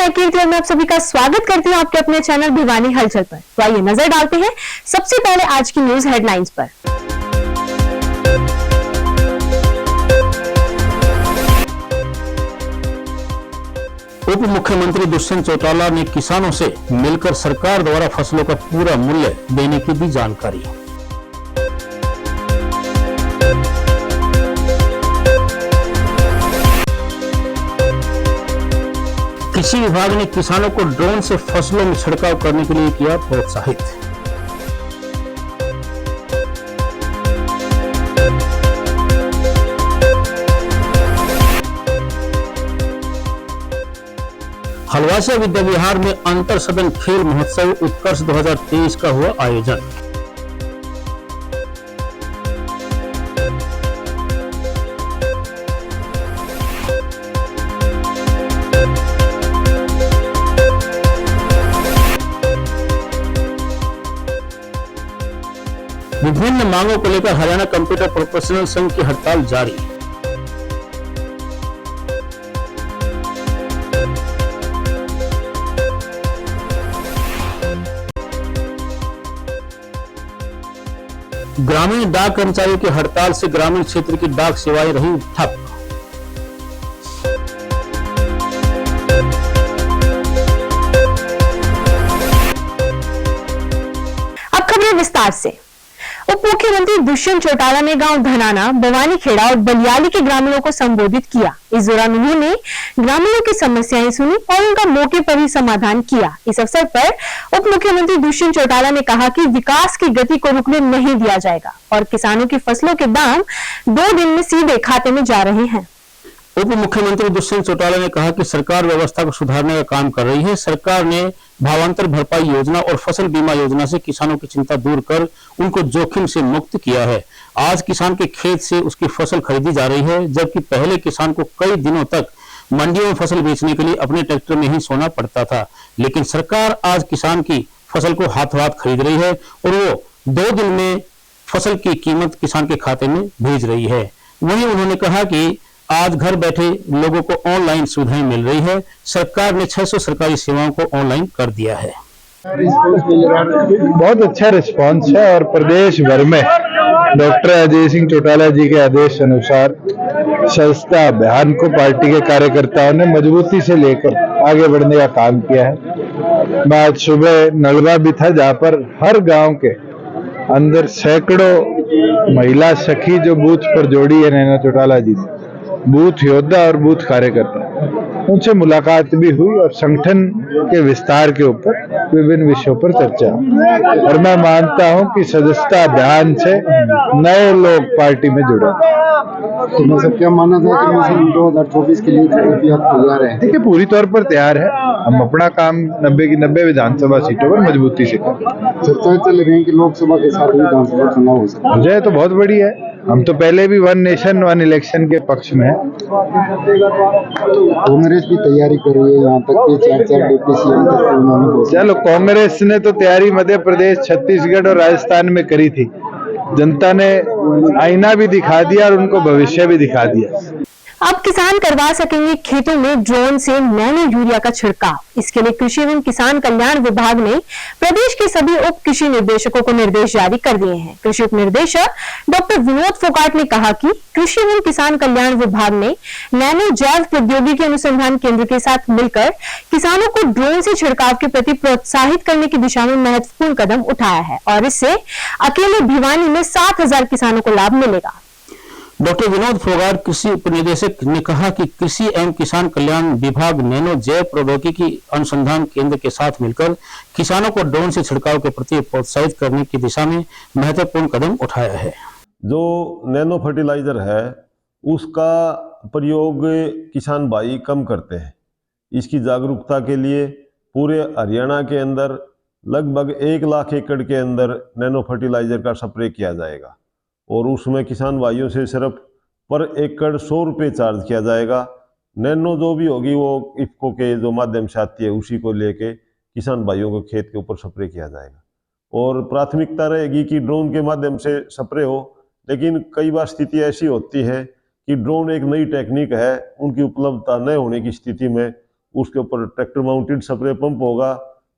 मैं कीर्ति और मैं आप सभी का स्वागत करती हूँ आपके अपने चैनल भिवानी हलचल पर। तो आइए नजर डालते हैं सबसे पहले आज की न्यूज हेडलाइंस पर। उप मुख्यमंत्री दुष्यंत चौटाला ने किसानों से मिलकर सरकार द्वारा फसलों का पूरा मूल्य देने की दी जानकारी। कृषि विभाग ने किसानों को ड्रोन से फसलों में छिड़काव करने के लिए किया प्रोत्साहित। हलवासिया विद्या विहार में अंतर सदन खेल महोत्सव उत्कर्ष 2023 का हुआ आयोजन। विभिन्न मांगों को लेकर हरियाणा कंप्यूटर प्रोफेशनल संघ की हड़ताल जारी। ग्रामीण डाक कर्मचारियों की हड़ताल से ग्रामीण क्षेत्र की डाक सेवाएं रही ठप। अब खबरें विस्तार से। उप मुख्यमंत्री दुष्यंत चौटाला ने गांव धनाना, भवानी खेड़ा और बलियाली के ग्रामीणों को संबोधित किया। इस दौरान उन्होंने ग्रामीणों की समस्याएं सुनी और उनका मौके पर ही समाधान किया। इस अवसर पर उप मुख्यमंत्री दुष्यंत चौटाला ने कहा कि विकास की गति को रुकने नहीं दिया जाएगा और किसानों की फसलों के दाम 2 दिन में सीधे खाते में जा रहे हैं। उप मुख्यमंत्री दुष्यंत चौटाला ने कहा कि सरकार व्यवस्था को सुधारने का काम कर रही है। सरकार ने भावांतर भरपाई योजना और फसल बीमा योजना से किसानों की चिंता दूर कर उनको जोखिम से मुक्त किया है। आज किसान के खेत से उसकी फसल खरीदी जा रही है, जबकि पहले किसान को कई दिनों तक मंडियों में फसल बेचने के लिए अपने ट्रैक्टर में ही सोना पड़ता था। लेकिन सरकार आज किसान की फसल को हाथों हाथ खरीद रही है और वो 2 दिन में फसल की कीमत किसान के खाते में भेज रही है। वहीं उन्होंने कहा कि आज घर बैठे लोगों को ऑनलाइन सुविधाएं मिल रही है। सरकार ने 600 सरकारी सेवाओं को ऑनलाइन कर दिया है। बहुत अच्छा रिस्पांस है और प्रदेश भर में डॉक्टर अजय सिंह चौटाला जी के आदेश अनुसार सस्ता अभियान को पार्टी के कार्यकर्ताओं ने मजबूती से लेकर आगे बढ़ने का काम किया है। मैं आज सुबह नलवा भी था, जहाँ पर हर गांव के अंदर सैकड़ों महिला सखी जो बूथ पर जोड़ी है नैना चौटाला जी से, बूथ योद्धा और बूथ कार्यकर्ता, उनसे मुलाकात भी हुई और संगठन के विस्तार के ऊपर विभिन्न विषयों पर चर्चा। और मैं मानता हूं कि सदस्यता अभियान से नए लोग पार्टी में जुड़े। तो मैं सब क्या मानना था कि 2024 के लिए तैयार है? देखिए, पूरी तौर पर तैयार है। हम अपना काम 90 की 90 विधानसभा सीटों पर मजबूती से करें। चर्चाएं चल रही है कि लोकसभा के साथ विधानसभा चुनाव हो सकता है। तो बहुत बड़ी है। हम तो पहले भी 1 नेशन 1 इलेक्शन के पक्ष में है। कांग्रेस भी तैयारी कर रही है, यहाँ तक कि 4 डिप्टी सीएम तक उन्होंने। चलो, कांग्रेस ने तो तैयारी मध्य प्रदेश, छत्तीसगढ़ और राजस्थान में करी थी। जनता ने आईना भी दिखा दिया और उनको भविष्य भी दिखा दिया। अब किसान करवा सकेंगे खेतों में ड्रोन से नैनो यूरिया का छिड़काव। इसके लिए कृषि एवं किसान कल्याण विभाग ने प्रदेश के सभी उप कृषि निर्देशकों को निर्देश जारी कर दिए हैं। कृषि उप निदेशक डॉक्टर विनोद फोगाट ने कहा कि कृषि एवं किसान कल्याण विभाग ने नैनो जैव प्रौद्योगिकी अनुसंधान केंद्र के साथ मिलकर किसानों को ड्रोन से छिड़काव के प्रति प्रोत्साहित करने की दिशा में महत्वपूर्ण कदम उठाया है और इससे अकेले भिवानी में 7,000 किसानों को लाभ मिलेगा। डॉक्टर विनोद फोगाट कृषि उपनिदेशक ने कहा कि कृषि एवं किसान कल्याण विभाग नैनो जैव प्रौद्योगिकी अनुसंधान केंद्र के साथ मिलकर किसानों को ड्रोन से छिड़काव के प्रति प्रोत्साहित करने की दिशा में महत्वपूर्ण कदम उठाया है। जो नैनो फर्टिलाइजर है उसका प्रयोग किसान भाई कम करते हैं। इसकी जागरूकता के लिए पूरे हरियाणा के अंदर लगभग 1 लाख एकड़ के अंदर नैनो फर्टिलाइजर का स्प्रे किया जाएगा और उसमें किसान भाइयों से सिर्फ पर एकड़ 100 रुपये चार्ज किया जाएगा। नैनो जो भी होगी वो इफ्को के जो माध्यम से आती है उसी को लेके किसान भाइयों को खेत के ऊपर स्प्रे किया जाएगा और प्राथमिकता रहेगी कि ड्रोन के माध्यम से स्प्रे हो। लेकिन कई बार स्थिति ऐसी होती है कि ड्रोन एक नई टेक्निक है, उनकी उपलब्धता न होने की स्थिति में उसके ऊपर ट्रैक्टर माउंटेड स्प्रे पंप होगा,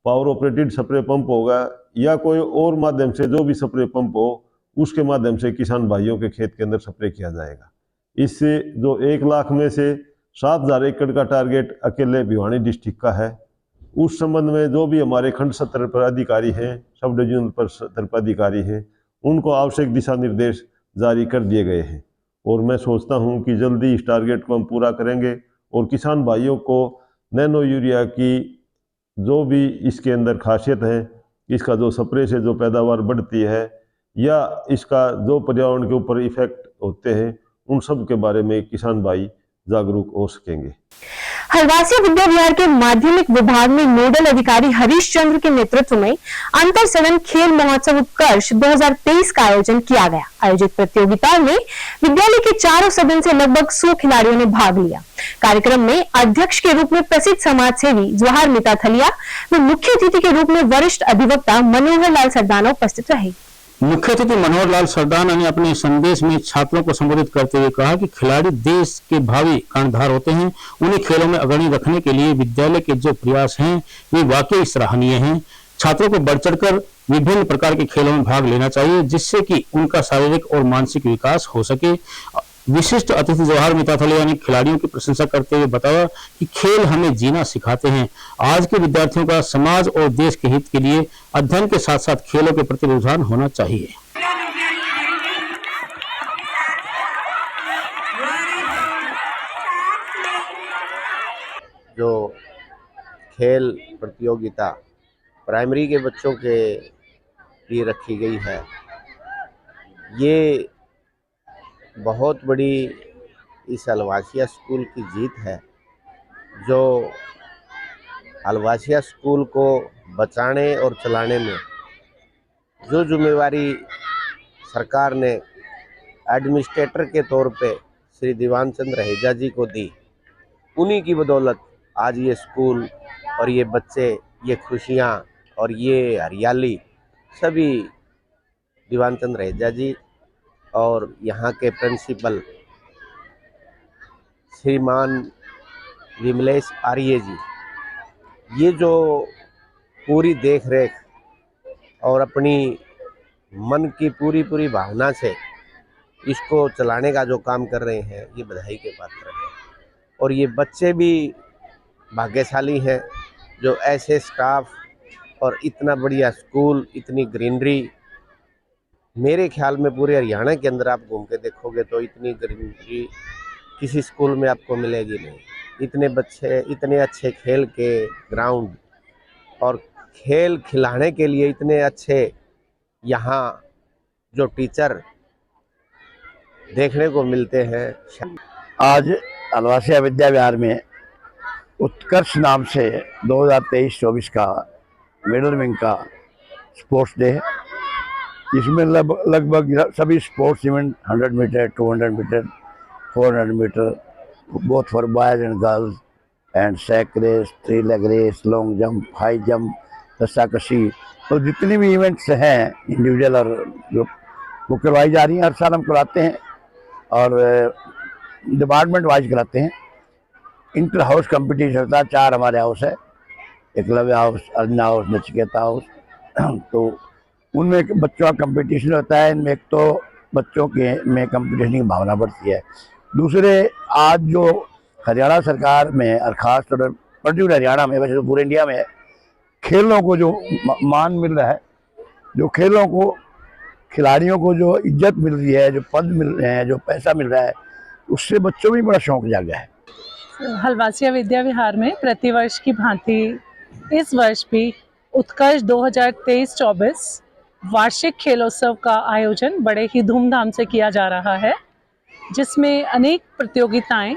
पावर ऑपरेटेड स्प्रे पंप होगा, या कोई और माध्यम से जो भी स्प्रे पंप हो उसके माध्यम से किसान भाइयों के खेत के अंदर स्प्रे किया जाएगा। इससे जो 1 लाख में से 7,000 एकड़ का टारगेट अकेले भिवानी डिस्ट्रिक्ट का है, उस संबंध में जो भी हमारे खंड स्तर पर अधिकारी हैं, सब डिवीजनल पर स्तर पर अधिकारी हैं, उनको आवश्यक दिशा निर्देश जारी कर दिए गए हैं। और मैं सोचता हूं कि जल्दी इस टारगेट को हम पूरा करेंगे और किसान भाइयों को नैनो यूरिया की जो भी इसके अंदर खासियत है, इसका जो स्प्रे से जो पैदावार बढ़ती है या इसका जो पर्यावरण के ऊपर इफेक्ट होते हैं, उन सब के बारे में किसान भाई जागरूक हो सकेंगे। हलवासिया विद्या विहार के माध्यमिक विभाग में नोडल अधिकारी हरीश चंद्र के नेतृत्व में अंतर सदन खेल महोत्सव उत्कर्ष 2023 का आयोजन किया गया। आयोजित प्रतियोगिता में विद्यालय के चारों सदन से लगभग 100 खिलाड़ियों ने भाग लिया। कार्यक्रम में अध्यक्ष के रूप में प्रसिद्ध समाज सेवी जवाहर मिताथलिया व मुख्य अतिथि के रूप में वरिष्ठ अधिवक्ता मनोहर लाल सरदाना उपस्थित रहे। मुख्य अतिथि मनोहर लाल सरदाना ने अपने संदेश में छात्रों को संबोधित करते हुए कहा कि खिलाड़ी देश के भावी कर्णधार होते हैं। उन्हें खेलों में अग्रणी रखने के लिए विद्यालय के जो प्रयास हैं वे वाकई सराहनीय हैं। छात्रों को बढ़ चढ़कर विभिन्न प्रकार के खेलों में भाग लेना चाहिए, जिससे कि उनका शारीरिक और मानसिक विकास हो सके। विशिष्ट अतिथि जवाहर मिताथलिया ने खिलाड़ियों की प्रशंसा करते हुए बताया कि खेल हमें जीना सिखाते हैं। आज के विद्यार्थियों का समाज और देश के हित के लिए अध्ययन के साथ साथ खेलों के प्रति रुझान होना चाहिए। जो खेल प्रतियोगिता प्राइमरी के बच्चों के लिए रखी गई है, ये बहुत बड़ी इस हलवासिया स्कूल की जीत है, जो हलवासिया स्कूल को बचाने और चलाने में जो जिम्मेवारी सरकार ने एडमिनिस्ट्रेटर के तौर पे श्री दीवान चंद रहेजा जी को दी, उन्हीं की बदौलत आज ये स्कूल और ये बच्चे, ये खुशियाँ और ये हरियाली सभी दीवान चंद रहेजा जी और यहाँ के प्रिंसिपल श्रीमान विमलेश आर्य जी, ये जो पूरी देख रेख और अपनी मन की पूरी भावना से इसको चलाने का जो काम कर रहे हैं, ये बधाई के पात्र हैं। और ये बच्चे भी भाग्यशाली हैं जो ऐसे स्टाफ और इतना बढ़िया स्कूल, इतनी ग्रीनरी, मेरे ख्याल में पूरे हरियाणा के अंदर आप घूम के देखोगे तो इतनी ग्रीनरी किसी स्कूल में आपको मिलेगी नहीं। इतने बच्चे, इतने अच्छे खेल के ग्राउंड और खेल खिलाने के लिए इतने अच्छे यहाँ जो टीचर देखने को मिलते हैं। आज हलवासिया विद्या विहार में उत्कर्ष नाम से 2023-24 का मिडल विंग का स्पोर्ट्स डे है। इसमें लगभग सभी sports event 100 metre, 200 metre, 400 metre, both for boys and girls, and sack race, 3 leg race, long jump, high jump, रस्साकशी, तो जितनी भी इवेंट्स हैं इंडिविजुअल और ग्रुप, वो करवाई जा रही हैं। हर साल हम कराते हैं और डिपार्टमेंट वाइज कराते हैं। इंटर हाउस कंपटीशन होता है, 4 हमारे हाउस है, Eklavya house, arjuna house, Nachiketa house. तो उनमें बच्चों का कंपटीशन होता है। इनमें एक तो बच्चों के में कंपटीशन की भावना बढ़ती है। दूसरे, आज जो हरियाणा सरकार में और ख़ास तौर पर पर्टिकुलर हरियाणा में, वैसे तो पूरे इंडिया में खेलों को जो मान मिल रहा है, जो खेलों को, खिलाड़ियों को जो इज्जत मिल रही है, जो पद मिल रहे हैं, जो पैसा मिल रहा है, उससे बच्चों में बड़ा शौक जागा है। हलवासिया विद्या विहार में प्रतिवर्ष की भांति इस वर्ष भी उत्कर्ष 2023-24 वार्षिक खेलोत्सव का आयोजन बड़े ही धूमधाम से किया जा रहा है, जिसमें अनेक प्रतियोगिताएं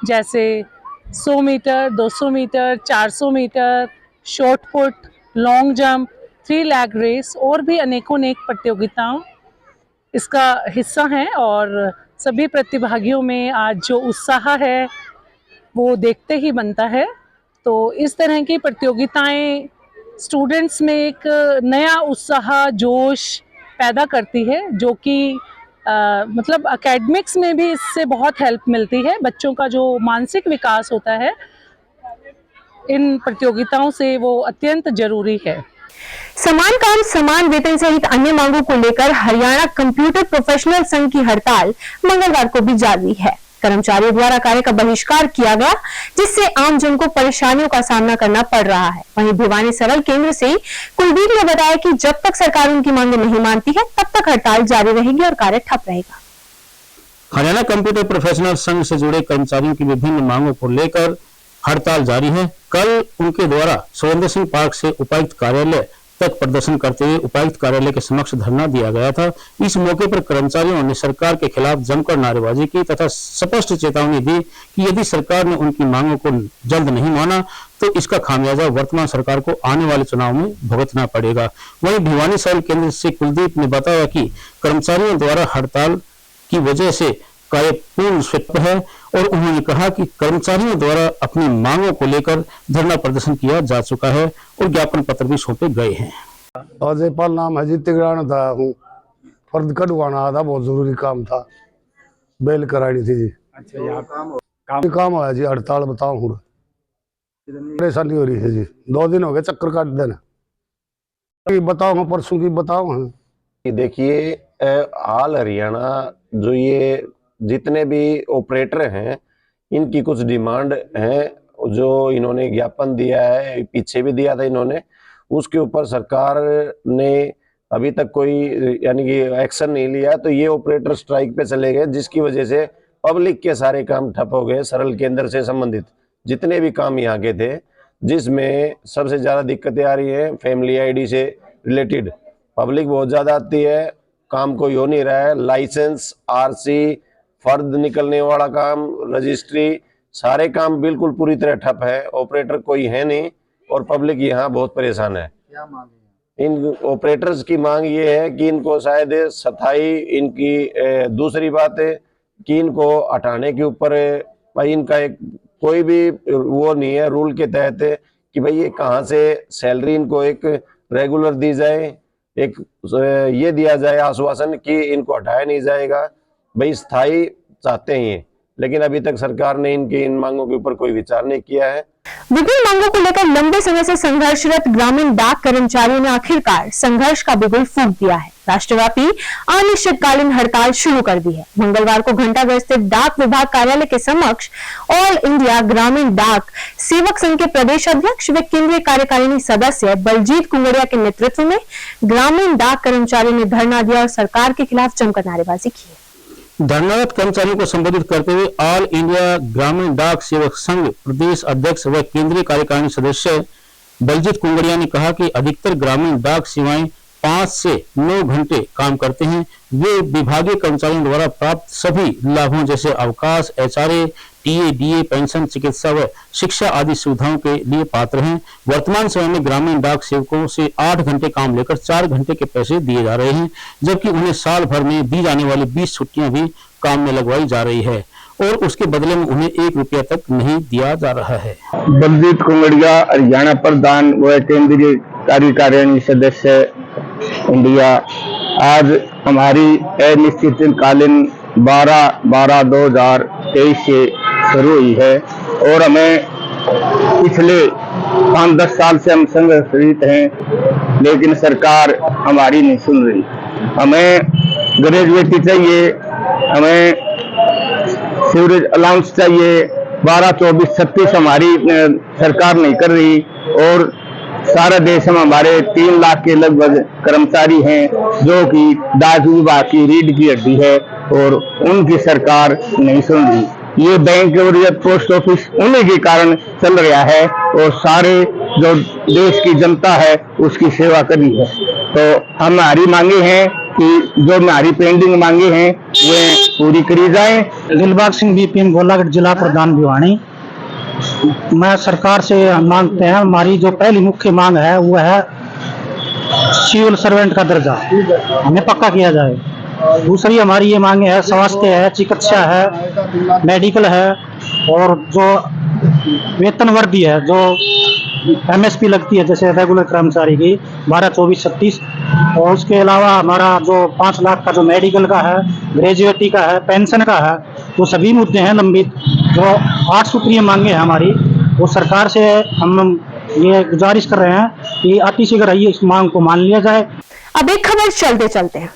जैसे 100 metre, 200 metre, 400 metre, short put, long jump, 3 leg race और भी अनेकों प्रतियोगिताओं इसका हिस्सा हैं। और सभी प्रतिभागियों में आज जो उत्साह है वो देखते ही बनता है। तो इस तरह की प्रतियोगिताएं स्टूडेंट्स में एक नया उत्साह, जोश पैदा करती है, जो कि मतलब एकेडमिक्स में भी इससे बहुत हेल्प मिलती है। बच्चों का जो मानसिक विकास होता है इन प्रतियोगिताओं से वो अत्यंत जरूरी है। समान काम समान वेतन सहित अन्य मांगों को लेकर हरियाणा कंप्यूटर प्रोफेशनल संघ की हड़ताल मंगलवार को भी जारी है। कर्मचारियों द्वारा कार्य का बहिष्कार किया गया, जिससे आमजन को परेशानियों का सामना करना पड़ रहा है। वहीं भिवानी सरल केंद्र से कुलदीप ने बताया कि जब तक सरकार उनकी मांगें नहीं मानती है, तब तक हड़ताल जारी रहेगी और कार्य ठप रहेगा। हरियाणा कंप्यूटर प्रोफेशनल संघ से जुड़े कर्मचारियों की विभिन्न मांगों को लेकर हड़ताल जारी है। कल उनके द्वारा सुरेंद्र सिंह पार्क से उपायुक्त कार्यालय तक प्रदर्शन करते हुए उपायुक्त कार्यालय के समक्ष धरना दिया गया था। इस मौके पर कर्मचारियों ने सरकार के खिलाफ जमकर नारेबाजी की तथा स्पष्ट चेतावनी दी कि यदि सरकार ने उनकी मांगों को जल्द नहीं माना तो इसका खामियाजा वर्तमान सरकार को आने वाले चुनाव में भुगतना पड़ेगा। वहीं भिवानी सरल केंद्र से कुलदीप ने बताया कि कर्मचारियों द्वारा हड़ताल की वजह से कार्य पूर्ण स्वस्थ है और उन्होंने कहा कि कर्मचारियों द्वारा अपनी मांगों को लेकर धरना प्रदर्शन किया जा चुका है और ज्ञापन पत्र भी सौंपे गए हैं। अजयपाल नाम है जी, तिगड़ाना था हूँ, फर्द कटवाना था, बहुत जरूरी काम था, बेल करानी थी जी। अच्छा, काम आया जी, हड़ताल बताओ हूँ, परेशानी हो रही है जी, 2 दिन हो गए चक्कर काट देना। बताओ परसों की बताओ। देखिए हाल हरियाणा जो ये जितने भी ऑपरेटर हैं इनकी कुछ डिमांड है जो इन्होंने ज्ञापन दिया है, पीछे भी दिया था इन्होंने, उसके ऊपर सरकार ने अभी तक कोई यानी कि एक्शन नहीं लिया, तो ये ऑपरेटर स्ट्राइक पे चले गए, जिसकी वजह से पब्लिक के सारे काम ठप हो गए। सरल केंद्र से संबंधित जितने भी काम यहाँ के थे, जिसमें सबसे ज़्यादा दिक्कतें आ रही है फैमिली आईडी से रिलेटेड, पब्लिक बहुत ज़्यादा आती है, काम कोई हो नहीं रहा है। लाइसेंस, आरसी, फर्द निकलने वाला काम, रजिस्ट्री, सारे काम बिल्कुल पूरी तरह ठप है। ऑपरेटर कोई है नहीं और पब्लिक यहाँ बहुत परेशान है। क्या मांग है? इन ऑपरेटर्स की मांग ये है कि इनको शायद स्थायी, इनकी दूसरी बात है कि इनको हटाने के ऊपर भाई इनका एक कोई भी वो नहीं है रूल के तहत कि भाई ये कहाँ से सैलरी इनको एक रेगुलर दी जाए, एक ये दिया जाए आश्वासन कि इनको हटाया नहीं जाएगा। भाई स्थायी चाहते हैं, लेकिन अभी तक सरकार ने इनकी इन मांगों के ऊपर कोई विचार नहीं किया है। विभिन्न मांगों को लेकर लंबे समय से संघर्षरत ग्रामीण डाक कर्मचारियों ने आखिरकार संघर्ष का बिगुल फूंक दिया है। राष्ट्रव्यापी अनिश्चितकालीन हड़ताल शुरू कर दी है। मंगलवार को घंटाघर स्थित डाक विभाग कार्यालय के समक्ष ऑल इंडिया ग्रामीण डाक सेवक संघ के प्रदेश अध्यक्ष व केंद्रीय कार्यकारिणी सदस्य बलजीत कुंगड़िया के नेतृत्व में ग्रामीण डाक कर्मचारियों ने धरना दिया और सरकार के खिलाफ जमकर नारेबाजी की। धरनारत कर्मचारियों को संबोधित करते हुए ऑल इंडिया ग्रामीण डाक सेवक संघ प्रदेश अध्यक्ष व केंद्रीय कार्यकारिणी सदस्य बलजीत कुंगड़िया ने कहा कि अधिकतर ग्रामीण डाक सेवाएं 5 से 9 घंटे काम करते हैं। वे विभागीय कर्मचारियों द्वारा प्राप्त सभी लाभों जैसे अवकाश, एचआरए, टीए, डीए, पेंशन, चिकित्सा व शिक्षा आदि सुविधाओं के लिए पात्र हैं। वर्तमान समय में ग्रामीण डाक सेवकों से 8 घंटे काम लेकर 4 घंटे के पैसे दिए जा रहे हैं, जबकि उन्हें साल भर में दी जाने वाली 20 छुट्टियां भी काम में लगवाई जा रही है और उसके बदले में उन्हें 1 रुपया तक नहीं दिया जा रहा है। बलजीत कुंगड़िया, हरियाणा प्रधान व केंद्रीय कार्यकारिणी सदस्य इंडिया, आज हमारी अनिश्चितकालीन 12/12/2023 से शुरू हुई है और हमें पिछले 5-10 साल से हम संघर्षरत हैं, लेकिन सरकार हमारी नहीं सुन रही। हमें ग्रेजुएटी चाहिए, हमें सीवरेज अलाउंस चाहिए, 12, 24, 36 हमारी सरकार नहीं कर रही और सारा देश में हमारे 3 लाख के लगभग कर्मचारी हैं जो कि डाक विभाग की रीढ़ की हड्डी है और उनकी सरकार नहीं सुन रही। ये बैंक और ये पोस्ट ऑफिस उन्हीं के कारण चल रहा है और सारे जो देश की जनता है उसकी सेवा कर रही है। तो हमारी मांगे हैं कि जो हमारी पेंडिंग मांगे हैं वे पूरी करी जाए। दिलबाग सिंह बीपीएम गोलाघाट जिला प्रधान भिवानी। मैं सरकार से मांगते हैं, हमारी जो पहली मुख्य मांग है वो है सिविल सर्वेंट का दर्जा हमें पक्का किया जाए। दूसरी हमारी ये मांगे है स्वास्थ्य है, चिकित्सा है, मेडिकल है और जो वेतन वर्दी है जो एमएसपी लगती है जैसे रेगुलर कर्मचारी की 12, 24, 36 और उसके अलावा हमारा जो 5 लाख का जो मेडिकल का है, ग्रेजुएटी का है, पेंशन का है, तो सभी मुद्दे हैं लंबित। जो 8 सूत्रीय मांगे हैं हमारी वो सरकार से हम ये गुजारिश कर रहे हैं कि अति शीघ्र ही इस मांग को मान लिया जाए। अब एक खबर चलते चलते हैं।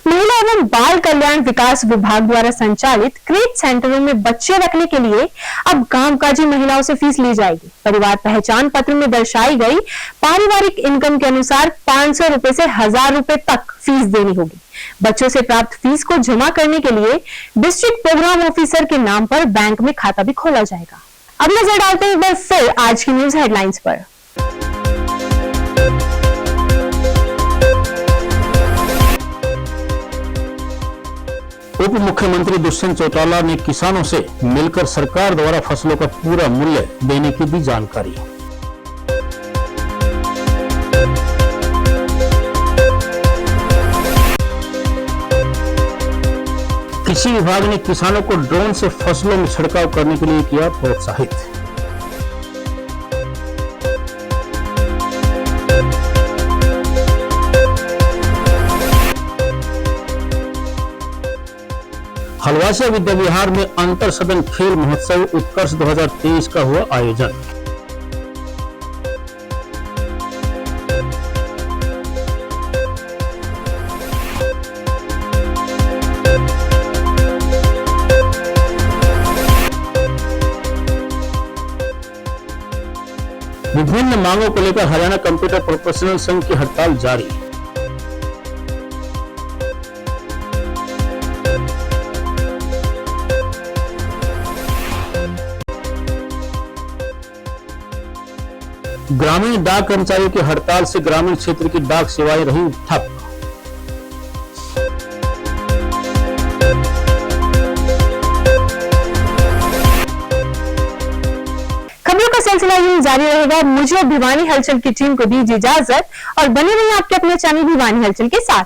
महिला एवं बाल कल्याण विकास विभाग द्वारा संचालित क्रेच सेंटरों में बच्चे रखने के लिए अब कामकाजी महिलाओं से फीस ली जाएगी। परिवार पहचान पत्र में दर्शाई गई पारिवारिक इनकम के अनुसार 500 रुपए से 1000 रुपए तक फीस देनी होगी। बच्चों से प्राप्त फीस को जमा करने के लिए डिस्ट्रिक्ट प्रोग्राम ऑफिसर के नाम पर बैंक में खाता भी खोला जाएगा। अब नजर डालते हैं एक बार फिर आज की न्यूज हेडलाइंस पर। उप मुख्यमंत्री दुष्यंत चौटाला ने किसानों से मिलकर सरकार द्वारा फसलों का पूरा मूल्य देने की दी जानकारी। कृषि विभाग ने किसानों को ड्रोन से फसलों में छिड़काव करने के लिए किया प्रोत्साहित। हलवासिया विद्या विहार में अंतर सदन खेल महोत्सव उत्कर्ष 2023 का हुआ आयोजन। विभिन्न मांगों को लेकर हरियाणा कंप्यूटर प्रोफेशनल संघ की हड़ताल जारी। ग्रामीण डाक कर्मचारियों की हड़ताल से ग्रामीण क्षेत्र की डाक सेवाएं रही ठप। खबरों का सिलसिला यूं जारी रहेगा। मुझे भिवानी हलचल की टीम को दीजिए इजाजत और बने रहिए आपके अपने चैनल भिवानी हलचल के साथ।